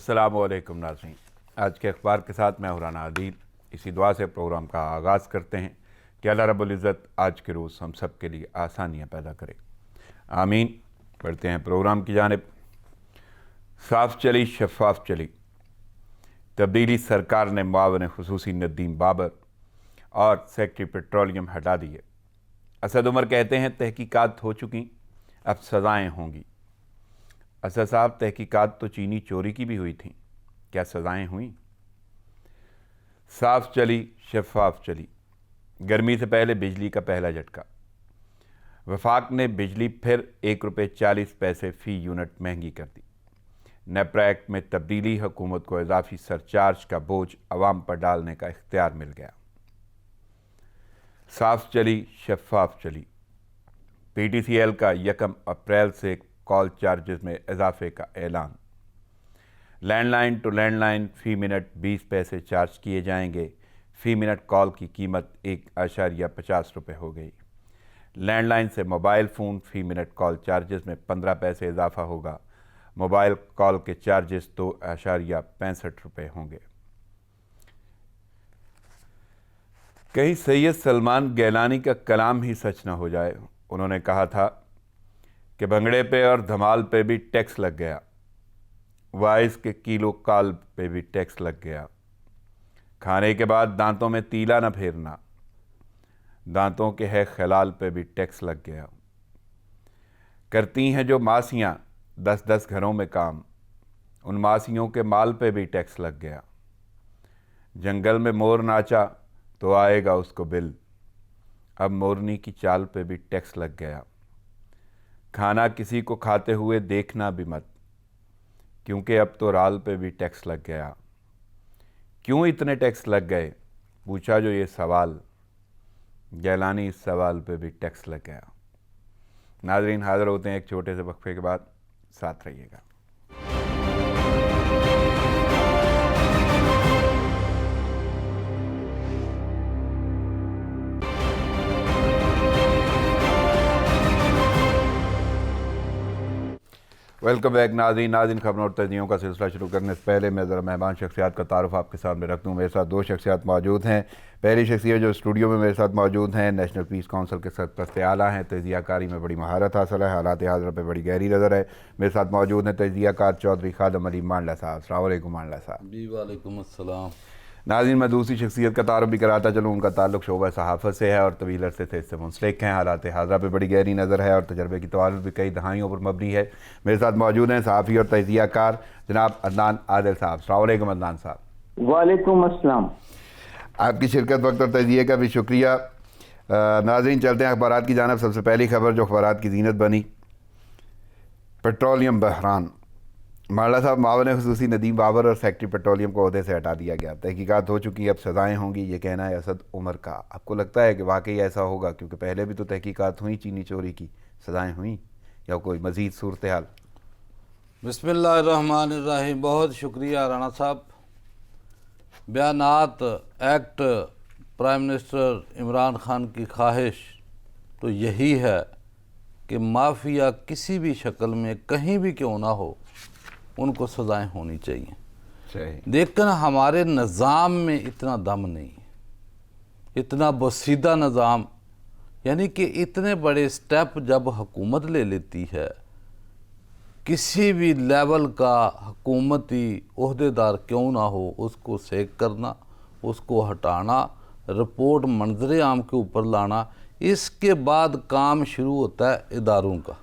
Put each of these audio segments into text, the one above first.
अस्सलामुअलैकुम नाज़रीन, आज के अखबार के साथ मैं हुराना आदिल इसी दुआ से प्रोग्राम का आगाज़ करते हैं कि अल्लाह रब्बुल इज़्ज़त आज के रोज़ हम सब के लिए आसानियाँ पैदा करे, आमीन। बढ़ते हैं प्रोग्राम की जानिब। साफ चली शफाफ चली, तब्दीली सरकार ने मुआवन खुसूसी नदीम बाबर और सेक्रेटरी पेट्रोलियम हटा दिए। असद उमर कहते हैं तहकीकात हो चुकी, अब सज़ाएँ होंगी। असद साहब, तहकीकात तो चीनी चोरी की भी हुई थी, क्या सज़ाएँ हुई? साफ चली शफाफ चली, गर्मी से पहले बिजली का पहला झटका। वफाक ने बिजली फिर ₹1.40 फ़ी यूनिट महंगी कर दी। नेपरा एक्ट में तब्दीली, हुकूमत को इजाफी सरचार्ज का बोझ अवाम पर डालने का इख्तियार मिल गया। साफ चली शफाफ चली, PTCL का 1 अप्रैल से कॉल चार्जेस में इजाफे का ऐलान। लैंडलाइन टू लैंडलाइन फ़ी मिनट 20 पैसे चार्ज किए जाएंगे। फ़ी मिनट कॉल की कीमत ₹1.50 हो गई। लैंडलाइन से मोबाइल फ़ोन फ़ी मिनट कॉल चार्जेस में 15 पैसे इजाफा होगा। मोबाइल कॉल के चार्जेस ₹2.65 होंगे। कहीं सैयद सलमान गैलानी का कलाम ही सच न हो जाए। उन्होंने कहा था कि भंगड़े पे और धमाल पे भी टैक्स लग गया, वाइस के किलो काल पे भी टैक्स लग गया। खाने के बाद दांतों में तीला न फेरना, दांतों के है खलाल पे भी टैक्स लग गया। करती हैं जो मासियाँ 10-10 घरों में काम, उन मासियों के माल पे भी टैक्स लग गया। जंगल में मोर नाचा तो आएगा उसको बिल, अब मोरनी की चाल पे भी टैक्स लग गया। खाना किसी को खाते हुए देखना भी मत, क्योंकि अब तो राल पे भी टैक्स लग गया। क्यों इतने टैक्स लग गए, पूछा जो ये सवाल, गैलानी इस सवाल पे भी टैक्स लग गया। नाज़रीन, हाज़िर होते हैं एक छोटे से वक्फे के बाद, साथ रहिएगा। वेलकम बैक नाज़रीन, खबरों और तजज़ियों का सिलसिला शुरू करने से पहले मैं ज़रा मेहमान शख्सियात का तारुफ आपके सामने रख दूँ। मेरे साथ 2 शख्सियात मौजूद हैं। पहली शख्सियत जो स्टूडियो में मेरे साथ मौजूद हैं, नेशनल पीस काउंसिल के सरपरस्त आला हैं, तजियाकारी में बड़ी महारत हासिल है, हालात हाज़िर पे बड़ी गहरी नज़र है। मेरे साथ मौजूद हैं तजियाकार चौधरी खादम अली मांडला साहब। अस्सलाम वालेकुम मांडला साहब। जी वालेकुम अस्सलाम। नाज़रीन, मैं दूसरी शख्सियत का तारुफ भी कराता चलूँ। उनका ताल्लुक शोबा सहाफ़त से है और तवील अरसे से इससे मुंसलिक हैं। हालात हाज़िर पे बड़ी गहरी नज़र है और तजर्बे की तवारुत भी कई दहाइयों पर मबनी है। मेरे साथ मौजूद हैं सहाफ़ी और तजियाकार जनाब अदनान आदिल साहब। अस्सलाम वालेकुम अदनान साहब। वालेकुम अस्सलाम। आपकी शिरकत वक्त और तजिए का भी शुक्रिया। नाज़रीन, चलते हैं अखबारात की जानिब। सबसे पहली खबर जो अखबारात की जीनत बनी, पेट्रोलियम बहरान। मांडला साहब, मुआवन खुसूसी नदीम बाबर और सेक्रेटरी पेट्रोलियम को ओहदे से हटा दिया गया। तहकीकात हो चुकी, अब सज़ाएँ होंगी, ये कहना है असद उमर का। आपको लगता है कि वाकई ऐसा होगा? क्योंकि पहले भी तो तहकीकात हुई चीनी चोरी की, सज़ाएँ हुई या कोई मज़ीद सूरत हाल? बिस्मिल्लाहिर्रहमानिर्रहीम। बहुत शुक्रिया राणा साहब। बयानात ex prime minister Imran Khan की ख्वाहिश तो यही है कि माफिया किसी भी शक्ल में कहीं भी क्यों ना हो, उनको सज़ाएँ होनी चाहिए। लेकिन हमारे निज़ाम में इतना दम नहीं, इतना बसीदा निज़ाम, यानी कि इतने बड़े स्टेप जब हुकूमत ले लेती है, किसी भी लेवल का हुकूमती ओहदेदार क्यों ना हो, उसको सेक करना, उसको हटाना, रिपोर्ट मंजर आम के ऊपर लाना, इसके बाद काम शुरू होता है इदारों का।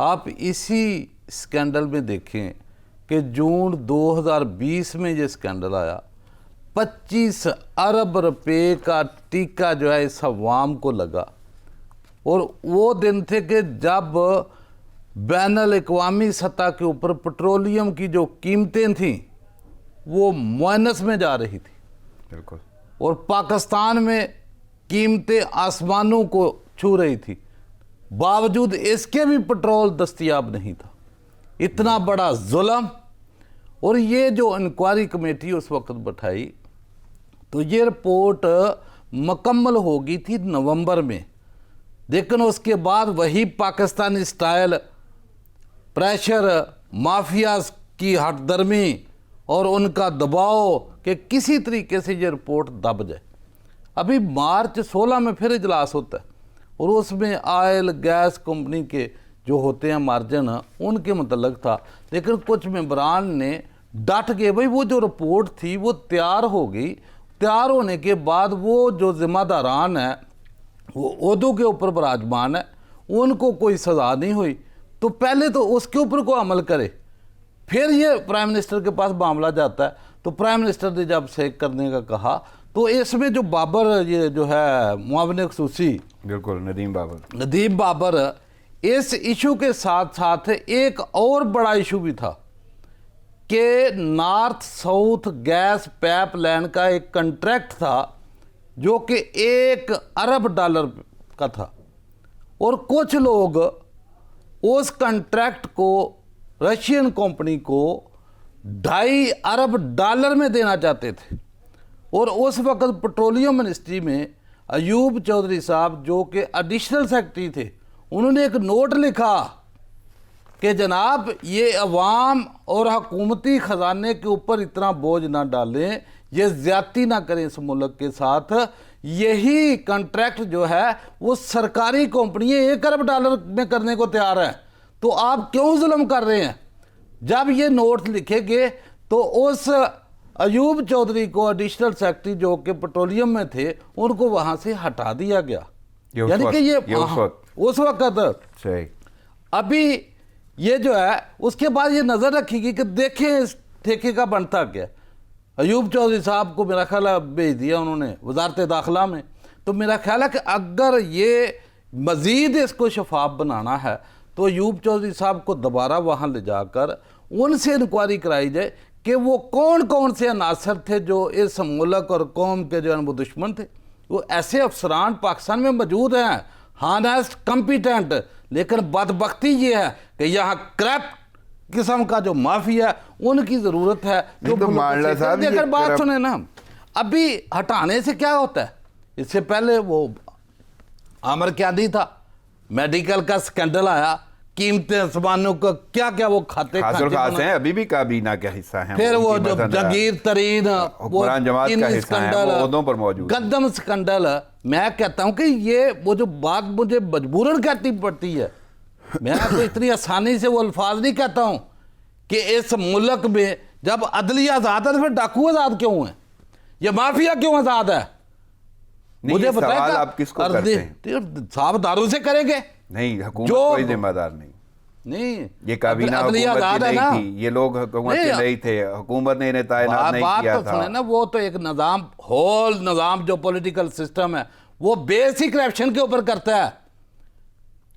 आप इसी स्कैंडल में देखें कि जून 2020 में ये स्कैंडल आया, 25 अरब रुपए का टीका जो है इस अवाम को लगा। और वो दिन थे कि जब बैनुल अक़वामी सतह के ऊपर पेट्रोलियम की जो कीमतें थीं वो माइनस में जा रही थी। बिल्कुल। और पाकिस्तान में कीमतें आसमानों को छू रही थी, बावजूद इसके भी पेट्रोल दस्तयाब नहीं था। इतना बड़ा जुल्म। और ये जो इंक्वायरी कमेटी उस वक्त बैठाई, तो ये रिपोर्ट मुकम्मल हो गई थी नवंबर में, लेकिन उसके बाद वही पाकिस्तानी स्टाइल प्रेशर माफियाज की हठधर्मी और उनका दबाव कि किसी तरीके से ये रिपोर्ट दब जाए। अभी मार्च 16 में फिर इजलास होता है और उसमें ऑयल गैस कंपनी के जो होते हैं मार्जिन उनके मतलब था, लेकिन कुछ मेंबरान ने डट गए। भाई वो जो रिपोर्ट थी वो तैयार हो गई, तैयार होने के बाद वो जो जिम्मेदारान है वो ओहदों के ऊपर विराजमान है, उनको कोई सज़ा नहीं हुई, तो पहले तो उसके ऊपर को अमल करे। फिर ये प्राइम मिनिस्टर के पास मामला जाता है, तो प्राइम मिनिस्टर ने जब सेक करने का कहा तो इसमें जो बाबर ये जो है मुआविन खसूसी, बिल्कुल नदीम बाबर, इस इशू के साथ साथ एक और बड़ा इशू भी था कि नॉर्थ साउथ गैस पाइपलाइन का एक कॉन्ट्रैक्ट था जो कि $1 अरब का था, और कुछ लोग उस कॉन्ट्रैक्ट को रशियन कंपनी को $2.5 अरब में देना चाहते थे। और उस वक्त पेट्रोलियम मिनिस्ट्री में अयूब चौधरी साहब जो कि एडिशनल सेक्रेटरी थे, उन्होंने एक नोट लिखा कि जनाब ये अवाम और हुकूमती ख़जाने के ऊपर इतना बोझ ना डालें, ये ज़्यादती ना करें इस मुल्क के साथ। यही कॉन्ट्रैक्ट जो है वो सरकारी कंपनियाँ $1 अरब में करने को तैयार है, तो आप क्यों जुल्म कर रहे हैं। जब ये नोट लिखे गए तो उस अयूब चौधरी को एडिशनल सेक्रेटरी जो कि पेट्रोलियम में थे उनको वहाँ से हटा दिया गया। यानी कि ये उस वक्त सही। अभी ये जो है उसके बाद ये नज़र रखेगी कि देखें इस ठेके का बनता क्या। अयूब चौधरी साहब को मेरा ख्याल है भेज दिया उन्होंने वजारत दाखिला में, तो मेरा ख्याल है कि अगर ये मज़ीद इसको शफाफ बनाना है तो अयूब चौधरी साहब को दोबारा वहाँ ले जाकर उनसे इंक्वायरी कराई जाए कि वो कौन कौन से अनासर थे जो इस मुल्क और कौम के जो है वो दुश्मन थे। वो ऐसे अफसरान पाकिस्तान में मौजूद हैं, हानेस्ट कम्पिटेंट, लेकिन बदबख्ती ये है कि यहाँ करप्ट किस्म का जो माफिया है उनकी ज़रूरत है। जो तो मांडला साहब देखकर बात सुने ना, अभी हटाने से क्या होता है। इससे पहले वो आमिर क्यादी था, मेडिकल का स्कैंडल आया, कीमतें सामानों का क्या क्या वो खाते हैं, अभी भी काबीना का हिस्सा हैं। फिर वो जो जगीर तरीन वो जमात का हिस्सा हैं, वो ओहदों पर मौजूद गद्दम स्कैंडल। मैं कहता हूं कि ये वो जो बात मुझे मजबूरन कहती पड़ती है, मैं तो इतनी आसानी से वो अल्फाज नहीं कहता हूं कि इस मुल्क में जब अदलिया आज़ाद है तो फिर डाकू आज़ाद क्यों है, ये माफिया क्यों आज़ाद है। मुझे बताया आप किसको करते हैं? साहब दारू से करेंगे नहीं, हुकूमत कोई जिम्मेदार नहीं, ये काबीना हुकूमत की नहीं थी, ये लोग हुकूमत के नहीं थे, हुकूमत ने इन्हें तैनात नहीं किया था। सुने ना, वो तो एक निज़ाम, होल निज़ाम जो पॉलिटिकल सिस्टम है वो बेसिक करप्शन के ऊपर करता है।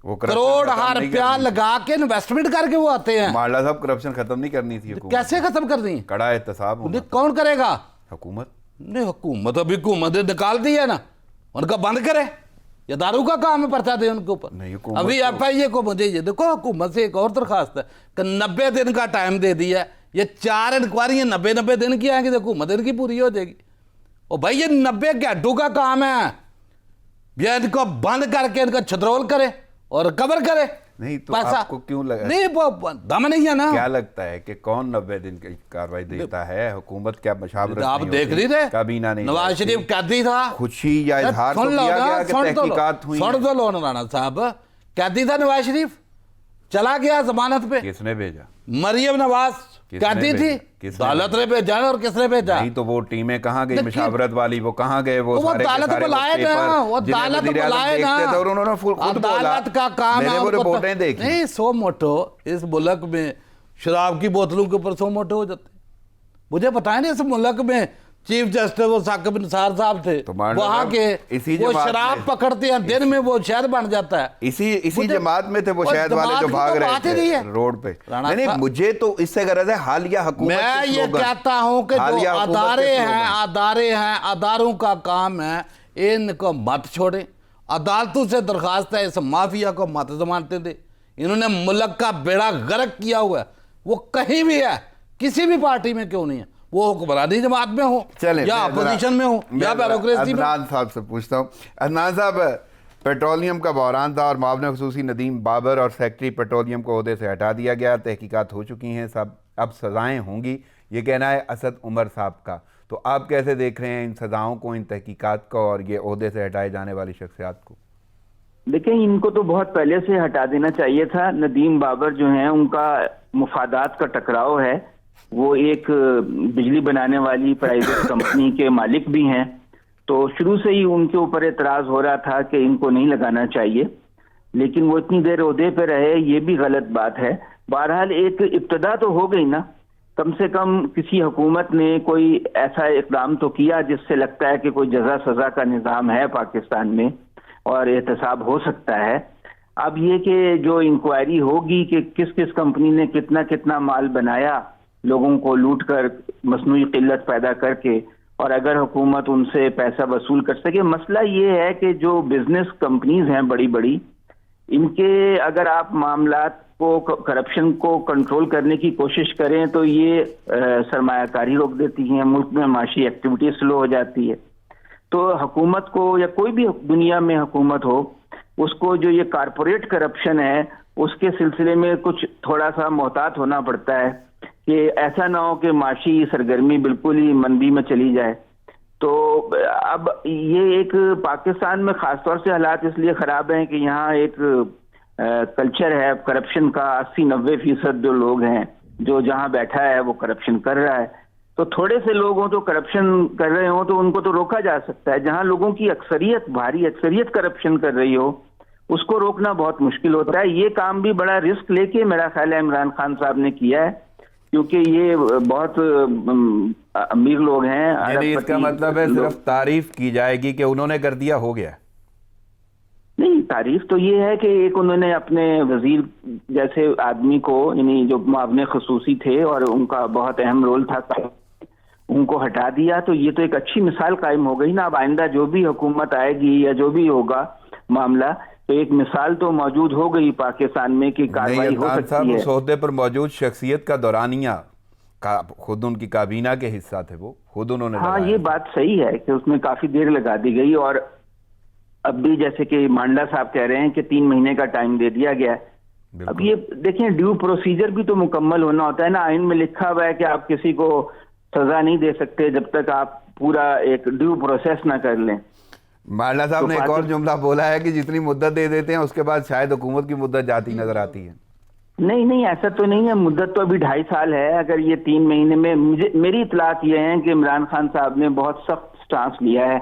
वो करोड़ हर रुपया लगा के इन्वेस्टमेंट करके वो आते हैं। मांडला साहब करप्शन खत्म नहीं करनी थी हुकूमत, कैसे खत्म करनी है? कड़ा एहतसाब कौन करेगा? हुकूमत। नहीं, हुकूमत अभी हुकूमत ने निकाल दी है ना, उनका बंद करे, या दारू का काम है पर्चा दे उनके ऊपर। अभी FIA को मुझे ये देखो, हुकूमत से एक और दरखास्त है कि 90 दिन का टाइम दे दिया, ये 4 इंक्वायरियाँ 90 दिन की आएंगी तो हुकूमत इनकी पूरी हो जाएगी। और भाई ये 90 घंटों का काम है, ये इनको बंद करके इनका छतरोल करे और कवर करे। नहीं तो आपको क्यों लगा, नहीं वो दम नहीं है ना। क्या लगता है कि कौन 90 दिन की कार्रवाई देता है? हुकूमत क्या मशावरत आप देख नहीं रहे, काबीना नहीं, नवाज शरीफ कैदी था, खुशी या इजहार तो किया गया कि तहकीकात हुई। सुन दो लो राणा साहब, कैदी था नवाज शरीफ, चला गया जमानत पे। किसने भेजा? मरियम नवाज कैदी थी, अदालत ने भेजा और किसने भेजा? नहीं तो वो टीमें कहाँ गई मशावरत वाली, वो कहाँ गए? वो अदालत बुलाए ना, वो अदालत बुलाए ना, और उन्होंने अदालत का काम है। वो रिपोर्टें देखी नहीं, 100 मोटो इस मुल्क में शराब की बोतलों के ऊपर 100 मोटो हो जाते। मुझे पता है ना, इस मुल्क में चीफ जस्टिस वो साकिब निसार साहब थे, तो वहाँ के वो शराब पकड़ते हैं, दिन में वो शहद बन जाता है। इसी जमात में थे वो शहद वाले जो भाग रहे थे रोड पे। नहीं, मुझे तो इससे गरज है हालिया हुकूमत। मैं ये कहता हूँ कि जो अदारे हैं, अदारों का काम है, इनको मत छोड़े। अदालतों से दरखास्त है इस माफिया को मत जमानते दे। इन्होंने मुल्क का बेड़ा गर्क किया हुआ है, वो कहीं भी है, किसी भी पार्टी में क्यों नहीं है, वो हुक्मरानी जमात में हो या अपोजिशन में हो या ब्यूरोक्रेसी में। अदनान साहब से पूछता हूँ, अदनान साहब, पेट्रोलियम का बहरान था और मुआविन खसूसी नदीम बाबर और सेक्रेटरी पेट्रोलियम को ओहदे से हटा दिया गया, तहकीकात हो चुकी हैं, सब अब सज़ाएं होंगी, ये कहना है असद उमर साहब का। तो आप कैसे देख रहे हैं इन सज़ाओं को, इन तहकीकात को और ये ओहदे से हटाए जाने वाली शख्सियात को? देखिए, इनको तो बहुत पहले से हटा देना चाहिए था। नदीम बाबर जो हैं, उनका मुफादात का टकराव है। वो एक बिजली बनाने वाली प्राइवेट कंपनी के मालिक भी हैं, तो शुरू से ही उनके ऊपर एतराज हो रहा था कि इनको नहीं लगाना चाहिए, लेकिन वो इतनी देर ओहदे पे रहे, ये भी गलत बात है। बहरहाल एक इब्तदा तो हो गई ना, कम से कम किसी हुकूमत ने कोई ऐसा इकदाम तो किया जिससे लगता है कि कोई जजा सजा का निज़ाम है पाकिस्तान में और एहतसाब हो सकता है। अब ये कि जो इंक्वायरी होगी कि किस किस कंपनी ने कितना कितना माल बनाया, लोगों को लूट कर, मसनूई किल्लत पैदा करके, और अगर हुकूमत उनसे पैसा वसूल कर सके। मसला ये है कि जो बिजनेस कंपनीज हैं बड़ी बड़ी, इनके अगर आप मामलात को, करप्शन को कंट्रोल करने की कोशिश करें तो ये सरमायाकारी रोक देती हैं, मुल्क में माशी एक्टिविटी स्लो हो जाती है। तो हुकूमत को, या कोई भी दुनिया में हुकूमत हो, उसको जो ये कारपोरेट करप्शन है उसके सिलसिले में कुछ थोड़ा सा मोहतात होना पड़ता है कि ऐसा ना हो कि माशी सरगर्मी बिल्कुल ही मंदी में चली जाए। तो अब ये एक पाकिस्तान में खासतौर से हालात इसलिए खराब हैं कि यहाँ एक कल्चर है करप्शन का। 80-90% जो लोग हैं, जो जहाँ बैठा है वो करप्शन कर रहा है। तो थोड़े से लोग हों तो करप्शन कर रहे हो तो उनको तो रोका जा सकता है। जहाँ लोगों की अक्सरियत, भारी अक्सरियत करप्शन कर रही हो, उसको रोकना बहुत मुश्किल होता है। ये काम भी बड़ा रिस्क लेके मेरा ख्याल है इमरान खान साहब ने किया है, क्योंकि ये बहुत अमीर लोग हैं। यानी इसका मतलब है सिर्फ तारीफ की जाएगी कि उन्होंने कर दिया, हो गया? नहीं, तारीफ तो ये है कि एक उन्होंने अपने वजीर जैसे आदमी को, यानी जो मुआवने खसूसी थे और उनका बहुत अहम रोल था, उनको हटा दिया। तो ये तो एक अच्छी मिसाल कायम हो गई ना। अब आइंदा जो भी हुकूमत आएगी या जो भी होगा मामला, तो एक मिसाल तो मौजूद हो गई पाकिस्तान में कि कार्रवाई हो सकती है। उस ओहदे पर मौजूद शख्सियत का दौरानिया का खुद उनकी काबीना के हिस्सा थे, वो खुद उन्होंने हाँ, ये बात सही है कि उसमें काफी देर लगा दी गई। और अब भी जैसे कि मांडा साहब कह रहे हैं कि 3 महीने का टाइम दे दिया गया है। अब ये देखें, ड्यू प्रोसीजर भी तो मुकम्मल होना होता है ना। आइन में लिखा हुआ है कि आप किसी को सजा नहीं दे सकते जब तक आप पूरा एक ड्यू प्रोसेस ना कर लें। मांडा साहब ने एक और जुमला बोला है कि जितनी मुद्दत दे देते हैं उसके बाद शायद हुकूमत की मुद्दत जाती नजर आती है। नहीं, ऐसा तो नहीं है। मुद्दत तो अभी 2.5 साल है। अगर ये 3 महीने में, मेरी इतलात ये है कि इमरान खान साहब ने बहुत सख्त स्टांस लिया है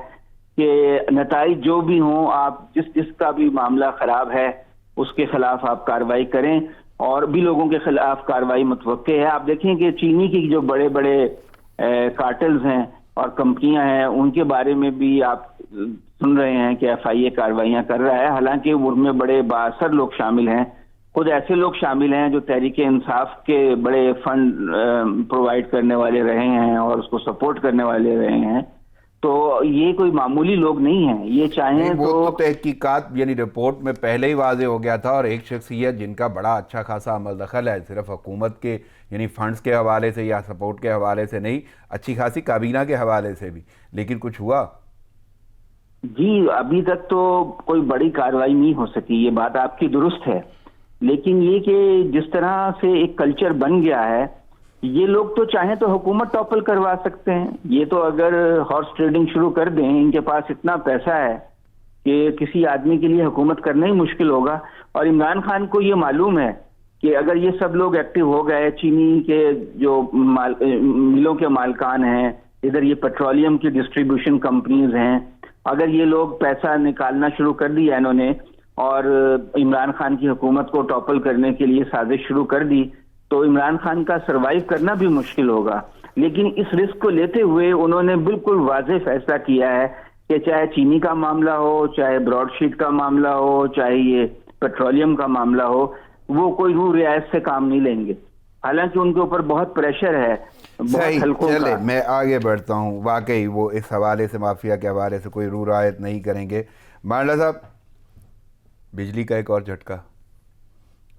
कि नताइज जो भी हों, आप जिसका भी मामला खराब है उसके खिलाफ आप कार्रवाई करें, और भी लोगों के खिलाफ कार्रवाई मुतवक्के है। आप देखें कि चीनी की जो बड़े बड़े कार्टेल्स हैं और कंपनियां हैं, उनके बारे में भी आप सुन रहे हैं कि FIA कार्रवाइयां कर रहा है। हालांकि उनमें बड़े बाअसर लोग शामिल हैं, खुद ऐसे लोग शामिल हैं जो तहरीक इंसाफ के बड़े फंड प्रोवाइड करने वाले रहे हैं और उसको सपोर्ट करने वाले रहे हैं। तो ये कोई मामूली लोग नहीं हैं। ये चाहें तो तहकीकात यानी रिपोर्ट में पहले ही वाजे हो गया था, और एक शख्सियत जिनका बड़ा अच्छा खासा अमल दखल है, सिर्फ हुकूमत के यानी फंड्स के हवाले से या सपोर्ट के हवाले से नहीं, अच्छी खासी काबीना के हवाले से भी, लेकिन कुछ हुआ? जी, अभी तक तो कोई बड़ी कार्रवाई नहीं हो सकी, ये बात आपकी दुरुस्त है। लेकिन ये कि जिस तरह से एक कल्चर बन गया है, ये लोग तो चाहें तो हुकूमत टॉपल करवा सकते हैं। ये तो अगर हॉर्स ट्रेडिंग शुरू कर दें, इनके पास इतना पैसा है कि किसी आदमी के लिए हुकूमत करना ही मुश्किल होगा। और इमरान खान को ये मालूम है कि अगर ये सब लोग एक्टिव हो गए, चीनी के जो मिलों के मालकान हैं, इधर ये पेट्रोलियम की डिस्ट्रीब्यूशन कंपनीज हैं, अगर ये लोग पैसा निकालना शुरू कर दिया इन्होंने और इमरान खान की हुकूमत को टॉपल करने के लिए साजिश शुरू कर दी, तो इमरान खान का सरवाइव करना भी मुश्किल होगा। लेकिन इस रिस्क को लेते हुए उन्होंने बिल्कुल वाज़ेह फैसला किया है कि चाहे चीनी का मामला हो, चाहे ब्रॉडशीट का मामला हो, चाहे ये पेट्रोलियम का मामला हो, वो कोई रूह रियायत से काम नहीं लेंगे। हालांकि उनके ऊपर बहुत प्रेशर है, बहुत हल्कों का। मैं आगे बढ़ता हूँ। वाकई वो इस हवाले से, माफिया के हवाले से कोई रूह रियायत नहीं करेंगे। मांडा साहब, बिजली का एक और झटका,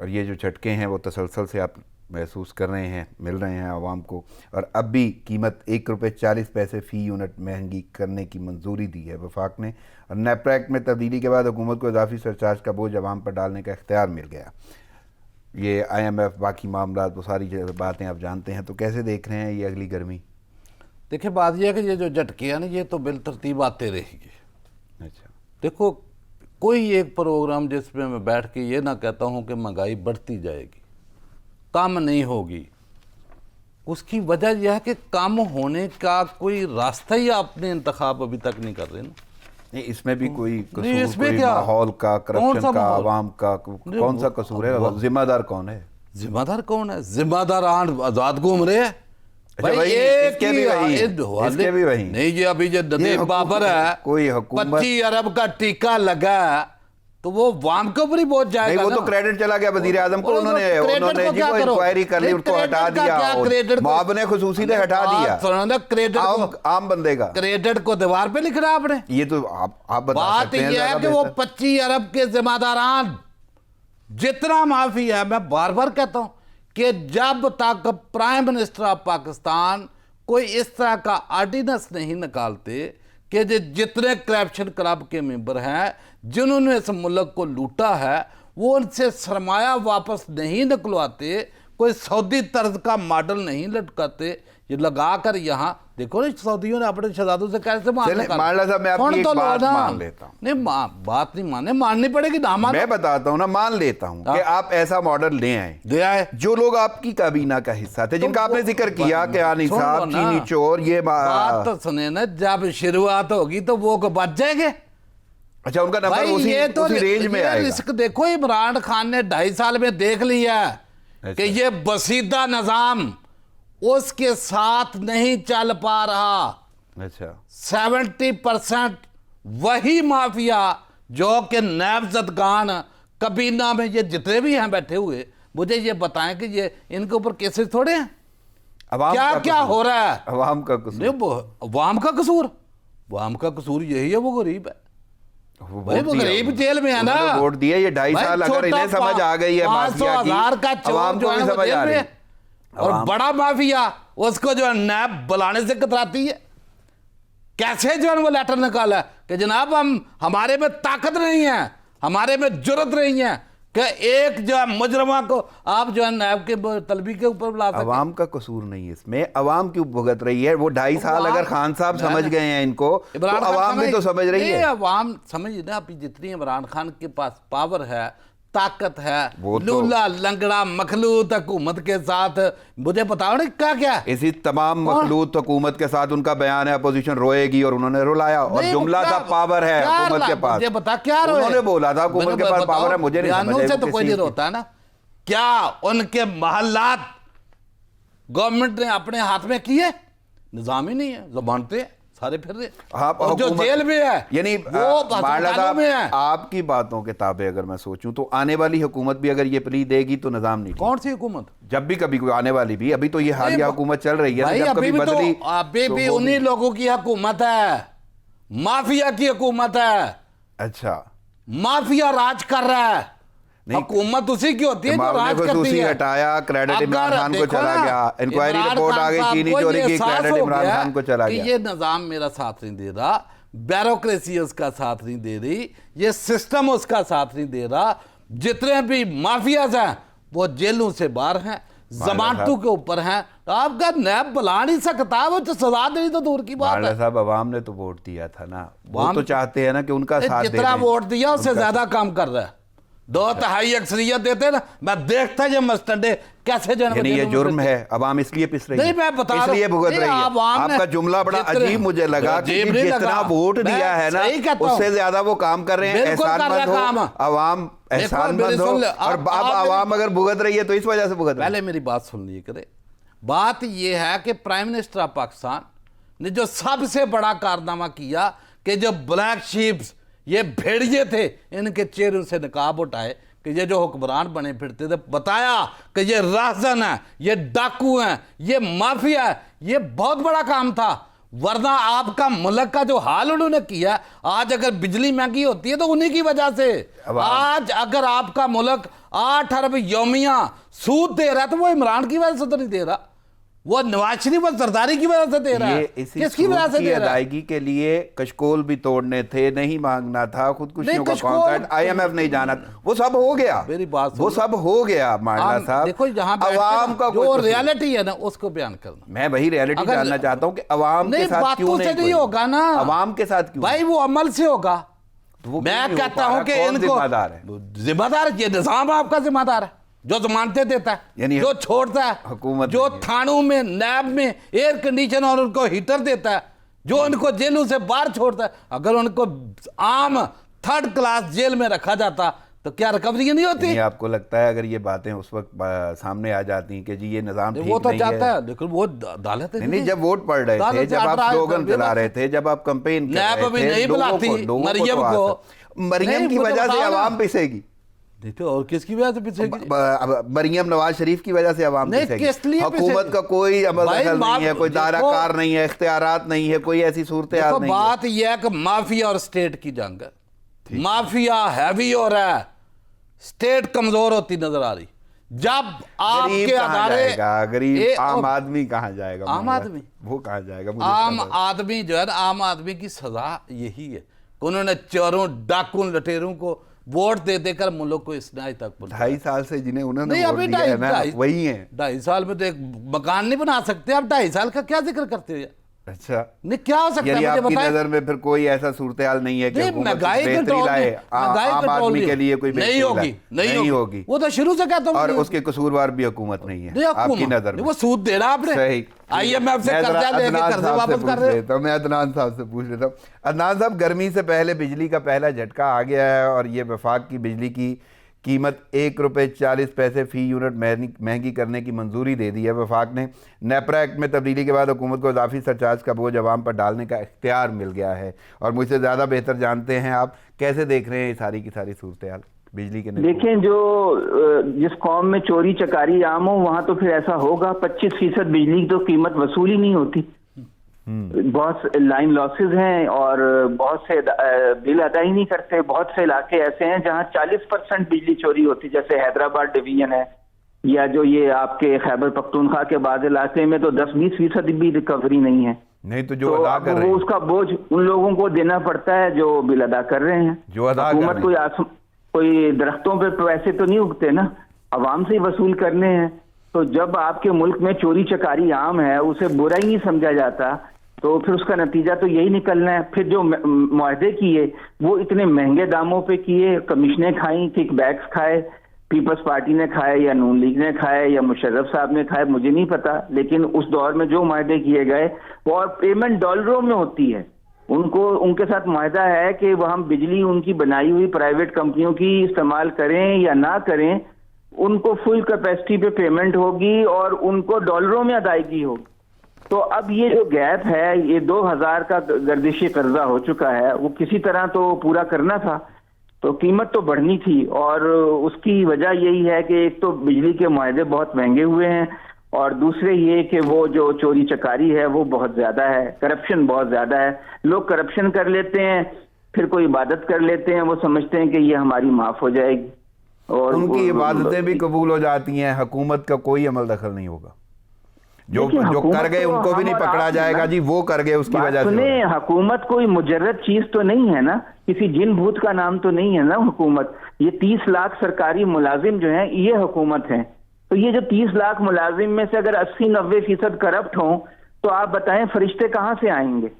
और ये जो झटके हैं वो तसलसल से आप महसूस कर रहे हैं, मिल रहे हैं आवाम को, और अब भी कीमत ₹1.40 फ़ी यूनिट महंगी करने की मंजूरी दी है वफाक ने, और नेपरा एक्ट में तब्दीली के बाद हुकूमत को इजाफी सरचार्ज का बोझ आवाम पर डालने का इख्तियार मिल गया। ये IMF बाकी मामला वो सारी बातें आप जानते हैं, तो कैसे देख रहे हैं ये अगली गर्मी? देखिए बात यह है कि ये जो झटके हैं ना ये तो बिलतरतीब आते रहेंगे। अच्छा, देखो कोई एक प्रोग्राम जिसमें मैं बैठ के ये ना कहता हूँ कि महंगाई बढ़ती जाएगी, कम नहीं होगी, उसकी वजह यह है कि कम होने का कोई रास्ता ही आपने इंतखाब अभी तक नहीं कर रहे ना। नहीं इसमें भी कोई नहीं, कसूर, इसमें कोई क्या? माहौल का, कौन करप्शन सा का, माहौल? आवाम का, कौन सा कसूर है? जिम्मेदार कौन है? जिम्मेदार कौन है? जिम्मेदार आजाद घूम रहे हैं अच्छा भाई, इसके भी वही नहीं जी। अभी जो नदीम बाबर है, कोई हुकूमत 25 अरब का टीका लगा तो वो वाम के ऊपर ही बहुत नहीं, जाएगा वो ना। तो क्रेडिट चला गया वजीर आजम को, उन्होंने जी वो इंक्वायरी कर ली, उनको हटा दिया, मॉब ने खुसूसी ने हटा दिया, क्रेडिट आम बंदे का क्रेडिट को दीवार पे लिख रहा आपने। ये तो आप बता बात सकते हैं ये है कि वो 25 अरब के जिम्मेदारान जितना माफी है, मैं बार बार कहता हूं कि जब तक प्राइम मिनिस्टर ऑफ पाकिस्तान कोई इस तरह का ऑर्डिनेंस नहीं निकालते कि जितने करप्शन क्लब के मेंबर हैं जिन्होंने इस मुल्क को लूटा है वो उनसे सरमाया वापस नहीं निकलवाते, कोई सऊदी तर्ज का मॉडल नहीं लटकाते, ये लगा कर यहाँ देखो ना सऊदियों ने अपने शहजादों से कैसे मानला साहब, मैं आपकी एक बात मान लेता हूँ। नहीं बात नहीं माननी पड़ेगी ना। मैं बताता हूँ ना, मान लेता हूँ कि आप ऐसा मॉडल ले आए जो लोग आपकी काबीना का हिस्सा थे, जिनका आपने जिक्र किया कि आनी साहब, चीनी चोर, ये बात तो सुने ना, जब शुरुआत होगी तो वो को बच जाएंगे। अच्छा, उनका नंबर उसी रेंज में आएगा। रिस्क देखो, इमरान खान ने 2.5 साल में देख लिया कि ये बसीदा निजाम उसके साथ नहीं चल पा रहा। अच्छा, 70% वही माफिया जो कि नैब जदगान कबीना में ये जितने भी हैं बैठे हुए, मुझे ये बताएं कि ये इनके ऊपर केसेस थोड़े हैं? क्या हो रहा है? अवाम का कसूर। अवाम का कसूर, अवाम का कसूर यही है, वो गरीब है, वो गरीब जेल में है ना। वोट दिया, ये 2.5 साल अगर इन्हें समझ आ गई है माफिया की, 500,000 का चोर जो है समझ आ रही है, और बड़ा माफिया उसको जो है नैब बुलाने से कतराती है। कैसे जो है वो लेटर निकाला कि जनाब हमारे में ताकत नहीं है, हमारे में जुर्रत नहीं है कि एक जो है मुजरमा को आप जो है नैब के तलबी के ऊपर बुला सकते। अवाम का कसूर नहीं है इसमें, अवाम क्यों भुगत रही है? वो 2.5 साल अगर खान साहब समझ गए हैं इनको, तो अवाम भी तो समझ रही है। अवाम समझ ना, अभी जितनी इमरान खान के पास पावर है, ताकत है, तो लूला लंगड़ा मखलूत हुकूमत के साथ, मुझे बताओ ना क्या इसी तमाम मखलूत हुकूमत के साथ उनका बयान है अपोजिशन रोएगी, और उन्होंने रुलाया, और जुमला था पावर है हुकूमत के पास। मुझे बता क्या रोए? उन्होंने बोला था हुकूमत के पास पावर है, मुझे नहीं समझ से तो कोई नहीं रोता ना। क्या उनके महल्लात गवर्नमेंट ने अपने हाथ में किए? निजाम ही नहीं है, जबानते हैं सारे फिर रहे। और जो जेल में है यानी वो में है। आपकी बातों के ताबे अगर मैं सोचूं तो आने वाली हुकूमत भी अगर ये प्ली देगी तो निजाम नहीं। कौन सी हुकूमत? जब भी कभी कोई आने वाली भी, अभी तो ये हालिया हुकूमत चल रही है, जब कभी बदली अभी भी उन्हीं लोगों की हुकूमत है, माफिया की हुकूमत है। अच्छा, माफिया राज कर रहा है, हुकूमत उसी की होती है जो राज करती है। हटाया, क्रेडिट इमरान खान को चला गया, इंक्वायरी रिपोर्ट आ गई चीनी चोरी की, क्रेडिट इमरान खान को चला गया। ये निजाम मेरा साथ नहीं दे रहा, ब्यूरोक्रेसी उसका साथ नहीं दे रही, ये सिस्टम उसका साथ नहीं दे रहा, जितने भी माफियाज हैं वो जेलों से बाहर हैं, जमानतों के ऊपर हैं, आपका नैब बुला नहीं सकता, वो तो सजा देनी तो दूर की बात है। साहब अवाम ने तो वोट दिया था ना, वो तो चाहते हैं ना कि उनका साथ दे दें। जितना वोट दिया उससे ज्यादा काम कर रहा है, 2/3 अक्सरियत देते ना, मैं देखता जब मस्टंडे कैसे यानी ये जुर्म है, अवाम इसलिए पिस रही है, मैं बता इसलिए भुगत रही है। आपका जुमला बड़ा अजीब मुझे लगा कि जितना वोट दिया है ना उससे ज्यादा वो काम कर रहे हैं, एहसानमंद हो अवाम, एहसानमंद हो, और अब अवाम अगर भुगत रही है तो इस वजह से भुगत। पहले मेरी बात सुन लीजिए करे, बात ये है कि प्राइम मिनिस्टर ऑफ पाकिस्तान ने जो सबसे बड़ा कारनामा किया कि जो ब्लैक शीप्स, ये भेड़िए थे, इनके चेहरों से नकाब उठाए कि ये जो हुक्मरान बने फिरते थे, बताया कि ये राहजन है, ये डाकू हैं, ये माफिया है, ये बहुत बड़ा काम था। वरना आपका मुल्क का जो हाल उन्होंने किया, आज अगर बिजली महंगी होती है तो उन्हीं की वजह से। आज अगर आपका मुल्क 8 अरब यौमिया सूद दे रहा है तो वो इमरान की वजह से तो नहीं दे रहा, वो नवाज शरीफ और जरदारी की वजह से दे रहा है, इसी किसकी वजह से की दे रहा है? अदायगी के लिए कशकोल भी तोड़ने थे, नहीं मांगना था, खुदकुशियों का कशकोल- कॉन्ट्रैक्ट, IMF नहीं जाना था, वो सब हो गया। मेरी बात वो सुनो। सब हो गया मांडला साहब। देखो जहां अवाम का जो कोई रियलिटी है ना उसको बयान करना। मैं वही रियलिटी अगर- जानना चाहता हूं कि अवाम के नहीं, साथ बातों क्यों से नहीं कोई- होगा ना। अवाम के साथ क्यों भाई वो अमल से होगा। तो वो क्यों मैं नहीं हो कहता पा हूं रहा? कि कौन इनको जिम्मेदार है? जिम्मेदार ये निजाम आपका जिम्मेदार है, जो जमानतें देता है, यानी जो छोड़ता है, हुकूमत जो नहीं है। थानों में नैब में एयर कंडीशन और उनको हीटर देता है, जो उनको जेलों से बाहर छोड़ता है। अगर उनको आम 3rd क्लास जेल में रखा जाता तो क्या रिकवरी नहीं होती? नहीं, आपको लगता है अगर ये बातें उस वक्त सामने आ जाती कि जी ये निजाम ठीक वो तो नहीं चाहता है? है, लेकिन वो अदालत नहीं, जब वोट पड़ रहे थे, जब आप स्लोगन चला रहे थे, जब आप कैंपेन कर नैब रहे अभी थे, नहीं बुलाती मरियम को। मरियम नहीं, की वो तो वजह से बताओ ना। अवाम पिसेगी। नहीं तो और किसकी वजह से पीछेगी? अब मरियम नवाज शरीफ की वजह से अवाम नहीं, पिसेगी। किस लिए हुकूमत पिसेगी? का कोई अमल भाई, दखल नहीं है, कोई देखो- दायराकार नहीं है, इख्तियारात नहीं है, कोई ऐसी सूरत देखो हाल नहीं है। बात यह है कि माफिया और स्टेट की जंग है। माफिया हैवी हो रहा है, स्टेट कमजोर होती नजर आ रही। जब गरीब आपके कहाँ अदारे जाएगा? गरीब ए- आम आदमी कहाँ जाएगा? आम आदमी? वो कहाँ जाएगा? मुझे आम पता है। आदमी जो है ना, आम आदमी की सजा यही है कि उन्होंने चोरों डाकुन लटेरों को वोट दे देकर मुल्क को इस न्याय तक पहुंचाया। 2.5 साल से जिन्हें उन्होंने नहीं, वोट अभी दिया है ना, वही है। 2.5 साल में तो एक मकान नहीं बना सकते आप। 2.5 साल का क्या जिक्र करते हो यार? अच्छा, नहीं, क्या हो सकता है यानी मुझे आपकी बताएं। नजर में फिर कोई ऐसा सूरत हाल नहीं है कि नहीं, हुकूमत महंगाई कुछ बेहतरी कंट्रोल लाए, महंगाई आम कंट्रोल आदमी के लिए कोई नहीं बेहतरी होगी, लाए? नहीं होगी। वो तो शुरू से कहता हूं और नहीं उसके कसूरवार भी हुकूमत नहीं है नहीं, आपकी हुकूमत। नजर में? नहीं, वो सूद दे रहा आपने। सही। IMF से मैं जरा कर्जा लेके अदनान कर्जे साहब से वापस कर पूछ रहे हो। लेता हूं, मैं अदनान साहब से पूछ लेता हूँ। अदनान साहब, गर्मी से पहले बिजली का पहला झटका आ गया है और ये वफाक की बिजली की कीमत ₹1.40 फी यूनिट महंगी करने की मंजूरी दे दी है। वफाक ने नेपरा एक्ट में तब्दीली के बाद हुकूमत को इजाफी सरचार्ज का बोझ अवाम पर डालने का इख्तियार मिल गया है। और मुझसे ज़्यादा बेहतर जानते हैं आप, कैसे देख रहे हैं ये सारी की सारी सूरत हाल बिजली के? देखें, जो जिस कौम में चोरी चकारी आम हो वहां तो फिर ऐसा होगा। 25% बिजली की तो कीमत वसूल ही नहीं होती। बहुत से लाइन लॉसेस हैं और बहुत से बिल अदा ही नहीं करते। बहुत से इलाके ऐसे हैं जहां 40% बिजली चोरी होती, जैसे हैदराबाद डिवीजन है, या जो ये आपके खैबर पख्तूनख्वा के बाद इलाके में तो 10-20% भी रिकवरी नहीं है। नहीं तो जो तो अदा अब कर रहे वो हैं, उसका बोझ उन लोगों को देना पड़ता है जो बिल अदा कर रहे हैं। जो अदा कर हुकूमत रहे हैं। कोई दरख्तों पे पैसे तो नहीं उगते ना, आवाम से ही वसूल करने हैं। तो जब आपके मुल्क में चोरी चकारी आम है, उसे बुरा ही नहीं समझा जाता, तो फिर उसका नतीजा तो यही निकलना है। फिर जो मुआहदे किए वो इतने महंगे दामों पे किए, कमीशनें खाई, किक बैक्स खाए, पीपल्स पार्टी ने खाए या नून लीग ने खाए या मुशर्रफ साहब ने खाए, मुझे नहीं पता। लेकिन उस दौर में जो मुआहदे किए गए वो, और पेमेंट डॉलरों में होती है। उनको उनके साथ मुआहदा है कि वह हम बिजली उनकी बनाई हुई प्राइवेट कंपनियों की इस्तेमाल करें या ना करें, उनको फुल कैपेसिटी पे पेमेंट होगी और उनको डॉलरों में अदायगी होगी। तो अब ये जो गैप है, ये 2000 का गर्दिशी कर्जा हो चुका है, वो किसी तरह तो पूरा करना था। तो कीमत तो बढ़नी थी और उसकी वजह यही है कि एक तो बिजली के मुआहदे बहुत महंगे हुए हैं और दूसरे ये कि वो जो चोरी चकारी है वो बहुत ज्यादा है, करप्शन बहुत ज्यादा है। लोग करप्शन कर लेते हैं, फिर कोई इबादत कर लेते हैं, वो समझते हैं कि ये हमारी माफ हो जाएगी और उनकी इबादतें भी कबूल हो जाती हैं, हुकूमत का कोई अमल दखल नहीं होगा। जो देखिए, जो हुकूमत कर गए तो उनको भी हम नहीं और पकड़ा आप जाएगा ना। जी, वो कर गए उसकी बात वजह से सुने, होगा। हुकूमत कोई मुजर्रद चीज तो नहीं है ना, किसी जिन भूत का नाम तो नहीं है ना हुकूमत। ये 30 लाख सरकारी मुलाजिम जो हैं ये हुकूमत है। तो ये जो 30 लाख मुलाजिम में से अगर 80-90% करप्ट हों तो आप बताएं फरिश्ते कहां से आएंगे?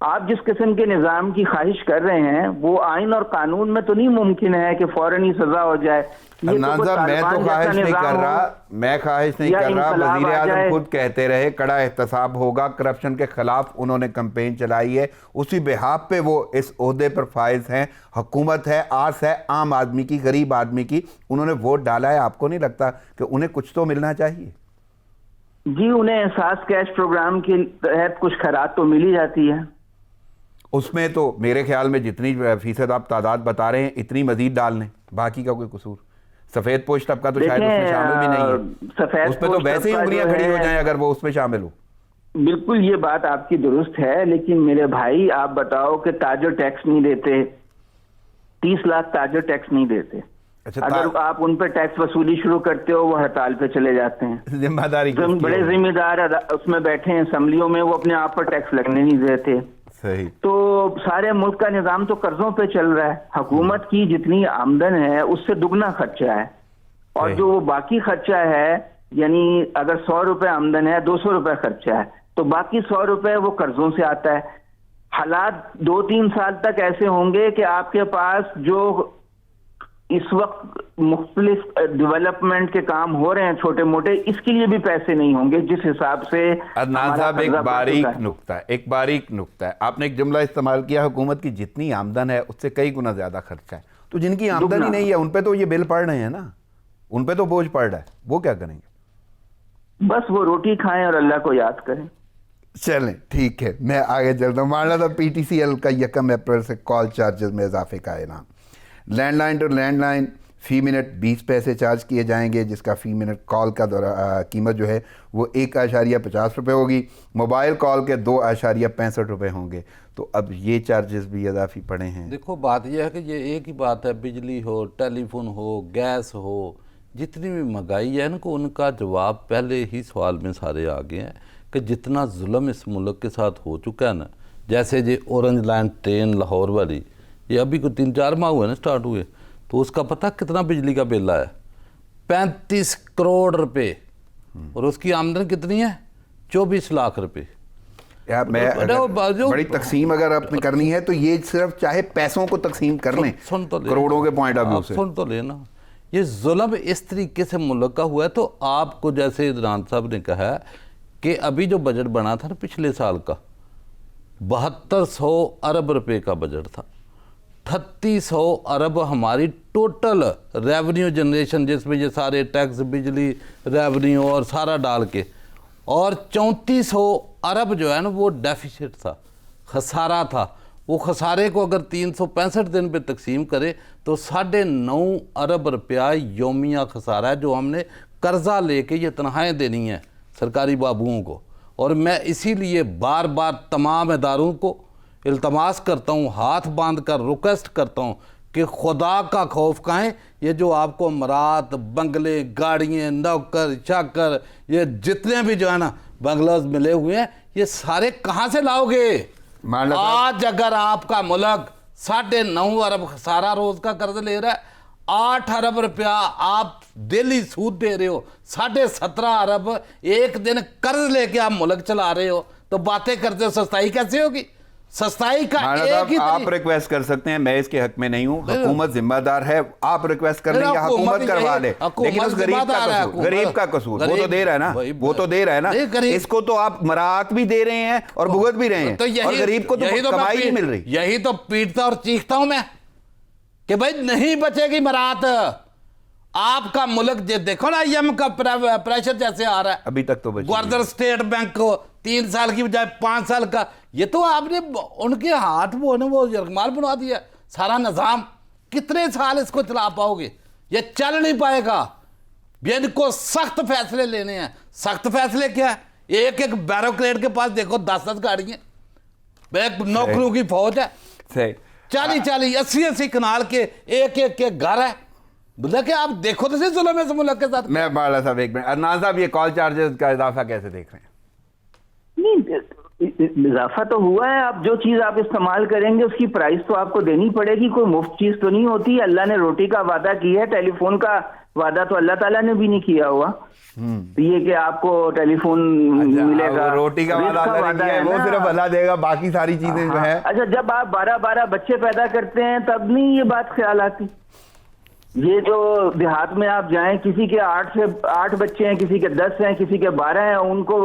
आप जिस किस्म के निजाम की ख्वाहिश कर रहे हैं वो आइन और कानून में तो नहीं मुमकिन है कि फौरन ही सजा हो जाए। ये तो अदनान कोई साहब, मैं तो तालिबान ख्वाहिश जैसा नहीं निजाम कर हो रहा, मैं ख्वाहिश नहीं या कर रहा। इनकलाब वजीर आ आजम जाए। खुद कहते रहे कड़ा एहतसाब होगा, करप्शन के खिलाफ उन्होंने कैंपेन चलाई है, उसी बेहाब पे वो इस ओहदे पर फाइज हैं। हुकूमत है, आस है आम आदमी की, गरीब आदमी की, उन्होंने वोट डाला है। आपको नहीं लगता कि उन्हें कुछ तो मिलना चाहिए? जी, उन्हें एहसास कैश प्रोग्राम के तहत कुछ खैरात तो मिली जाती है। उसमें तो मेरे ख्याल में जितनी फीसद आप तादाद बता रहे हैं इतनी मजीद डाल लें, बाकी का कोई कसूर। सफ़ेद पोश तबका तो शायद उसमें शामिल भी नहीं है, सफेद उसमें तो वैसे ही उंगलियां खड़ी हो जाएं अगर वो उसमें शामिल हो। बिल्कुल, ये बात आपकी दुरुस्त है, लेकिन मेरे भाई आप बताओ कि ताजर टैक्स नहीं देते, 30 लाख ताजर टैक्स नहीं देते। अच्छा, अगर आप उन पर टैक्स वसूली शुरू करते हो वो हड़ताल पे चले जाते हैं। जिम्मेदारी किसकी बड़े होगी? जिम्मेदार उसमें बैठे हैं असेंबलियों में, वो अपने आप पर टैक्स लगने नहीं देते। सही। तो सारे मुल्क का निजाम तो कर्जों पे चल रहा है। हुकूमत की जितनी आमदन है उससे दुगना खर्चा है, और जो वो बाकी खर्चा है, यानी अगर 100 रुपए आमदन है 200 रुपए खर्चा है, तो बाकी 100 रुपए वो कर्जों से आता है। हालात 2-3 साल तक ऐसे होंगे कि आपके पास जो इस वक्त मुख्तलिफ डेवलपमेंट के काम हो रहे हैं छोटे मोटे, इसके लिए भी पैसे नहीं होंगे जिस हिसाब से। अदनान साहब, एक बारीक नुक्ता है। आपने एक जुमला इस्तेमाल किया, हुकूमत की जितनी आमदन है उससे कई गुना ज्यादा खर्चा है। तो जिनकी आमदन ही नहीं है उन पे तो ये बिल पड़ रहे हैं ना, उन पे तो बोझ पड़ रहा है, वो क्या करेंगे? बस वो रोटी खाएं और अल्लाह को याद करें। चलें, ठीक है, मैं आगे चलता हूँ। मान लो था PTCL का 1 अप्रैल से कॉल चार्जेस में इजाफे का ऐलान। लैंडलाइन टू लैंडलाइन फ़ी मिनट 20 पैसे चार्ज किए जाएंगे, जिसका फ़ी मिनट कॉल का कीमत जो है वो 1.50 रुपये होगी। मोबाइल कॉल के 2.65 रुपये होंगे। तो अब ये चार्जेस भी इजाफी पड़े हैं। देखो, बात यह है कि ये एक ही बात है, बिजली हो, टेलीफोन हो, गैस हो, जितनी भी महंगाई है ना, उनका जवाब पहले ही सवाल में सारे आ गए हैं कि जितना जुल्म इस मुल्क के साथ हो चुका है ना, जैसे ये ऑरेंज लाइन ट्रेन लाहौर वाली, ये अभी को 3-4 माह हुए ना स्टार्ट हुए, तो उसका पता कितना बिजली का बिल आया? 35 करोड़ रुपए, और उसकी आमदन कितनी है? 24 लाख रुपए। यार बड़ी तकसीम अगर आपने करनी है तो ये सिर्फ चाहे पैसों को तकसीम कर लें, सुन तो ले, करोड़ों के पॉइंट ऑफ व्यू से सुन तो लेना। ये जुल्म इस तरीके से मुल्क का हुआ है। तो आपको जैसे इमरान साहब ने कहा कि अभी जो बजट बना था ना पिछले साल का, 7200 अरब रुपए का बजट था। 3600 अरब हमारी टोटल रेवेन्यू जनरेशन, जिसमें ये सारे टैक्स, बिजली, रेवेन्यू और सारा डाल के, और 3400 अरब जो है ना वो डेफिसिट था, खसारा था। वो खसारे को अगर 365 दिन पे तकसीम करे तो 9.5 अरब रुपया योमिया खसारा है, जो हमने कर्जा लेके ये तनख्वाहें देनी है सरकारी बाबुओं को। और मैं इसीलिए बार बार तमाम इदारों को इल्तमास करता हूँ, हाथ बांध कर रिक्वेस्ट करता हूँ कि खुदा का खौफ खाएं। ये जो आपको मरात, बंगले, गाड़ियाँ, नौकर चाकर, ये जितने भी जो है ना बंगलाज मिले हुए हैं, ये सारे कहाँ से लाओगे? आज अगर आपका मुल्क 9.5 अरब खसारा रोज का कर्ज ले रहा है, 8 अरब रुपया आप डेली सूद दे रहे हो, 17.5 अरब एक दिन कर्ज लेके आप मुल्क चला रहे हो, तो बातें करते हो सस्ताई कैसे होगी? सस्ताई का एक ही आप रिक्वेस्ट कर सकते हैं, मैं इसके हक में नहीं हूं, हुकूमत जिम्मेदार है। आप रिक्वेस्ट कर लें या हुकूमत करवा ले, लेकिन उस गरीब का कसूर वो तो दे रहा है ना, वो तो दे रहा है ना। इसको तो आप मराहत भी दे रहे हैं और भुगत भी रहे हैं, और गरीब को तो कमाई नहीं मिल रही। यही तो पीटता और चीखता हूं मैं कि भाई नहीं बचेगी मराहत। आपका मुल्क देखो ना, IM का प्रेशर जैसे आ रहा है, अभी तक तो गवर्नर स्टेट बैंक को 3 साल की बजाय 5 साल का, ये तो आपने उनके हाथ वो यरगमाल बनवा दिया सारा निजाम। कितने साल इसको चला पाओगे? ये चल नहीं पाएगा। इनको सख्त फैसले लेने हैं। सख्त फैसले क्या है? एक बैरोक्रेट के पास देखो 10-10 गाड़ियां, एक नौकरियों की फौज है, 40-40, 80-80 कनाल के एक घर है। मतलब कि आप देखो तो सही जुल्म है मुल्क के साथ। मैं बाला साहब एक मिनट, अदनान साहब, ये कॉल चार्जेस का इजाफा कैसे देख रहे हैं? नहीं, इजाफा तो हुआ है। आप जो चीज आप इस्तेमाल करेंगे उसकी प्राइस तो आपको देनी पड़ेगी। कोई मुफ्त चीज तो नहीं होती। अल्लाह ने रोटी का वादा किया है, टेलीफोन का वादा तो अल्लाह ताला ने भी नहीं किया हुआ। तो ये कि आपको टेलीफोन मिलेगा, रोटी का वादा है, वो सिर्फ अल्लाह देगा, बाकी सारी चीजें जो है। अच्छा, जब आप 12-12 बच्चे पैदा करते हैं तब नहीं ये बात ख्याल आती। ये जो देहात में आप जाएं, किसी के 8 बच्चे हैं, किसी के 10 हैं, किसी के 12 हैं, उनको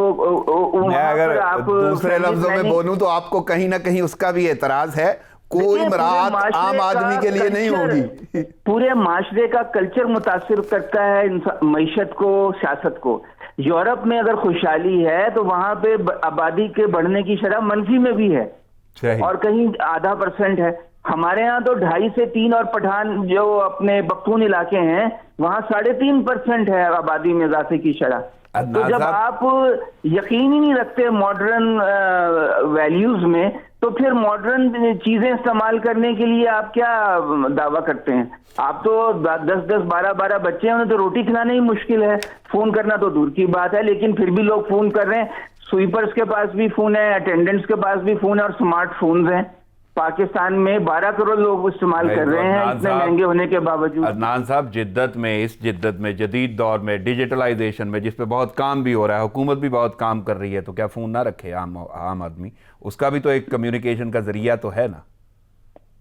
मैं अगर आप दूसरे लफ्जों में बोलूं तो आपको कहीं ना कहीं उसका भी एतराज है। कोई मराहत आम आदमी के लिए नहीं होगी। पूरे माशरे का कल्चर मुतासिर करता है मईशत को, सियासत को। यूरोप में अगर खुशहाली है तो वहां पे आबादी के बढ़ने की शरह मनफी में भी है, और कहीं 0.5% है। हमारे यहाँ तो 2.5 से 3 और पठान जो अपने बख्तून इलाके हैं वहाँ 3.5% है आबादी में इजाफे की शरह। तो जब आप यकीन ही नहीं रखते मॉडर्न वैल्यूज में, तो फिर मॉडर्न चीजें इस्तेमाल करने के लिए आप क्या दावा करते हैं? आप तो 10-10, 12-12 बच्चे हैं, उन्हें तो रोटी खिलाना ही मुश्किल है, फोन करना तो दूर की बात है, लेकिन फिर भी लोग फोन कर रहे हैं। स्वीपर्स के पास भी फोन है, अटेंडेंट्स के पास भी फोन है, और स्मार्टफोन्स हैं। पाकिस्तान में 12 करोड़ लोग इस्तेमाल कर रहे हैं इतने महंगे होने के बावजूद। अदनान साहब, इस जिद्दत में, जदीद दौर में, डिजिटलाइजेशन में, जिस पे बहुत काम भी हो रहा है, हुकूमत भी बहुत काम कर रही है, तो क्या फोन ना रखे आम आदमी? उसका भी तो एक कम्युनिकेशन का जरिया तो है ना।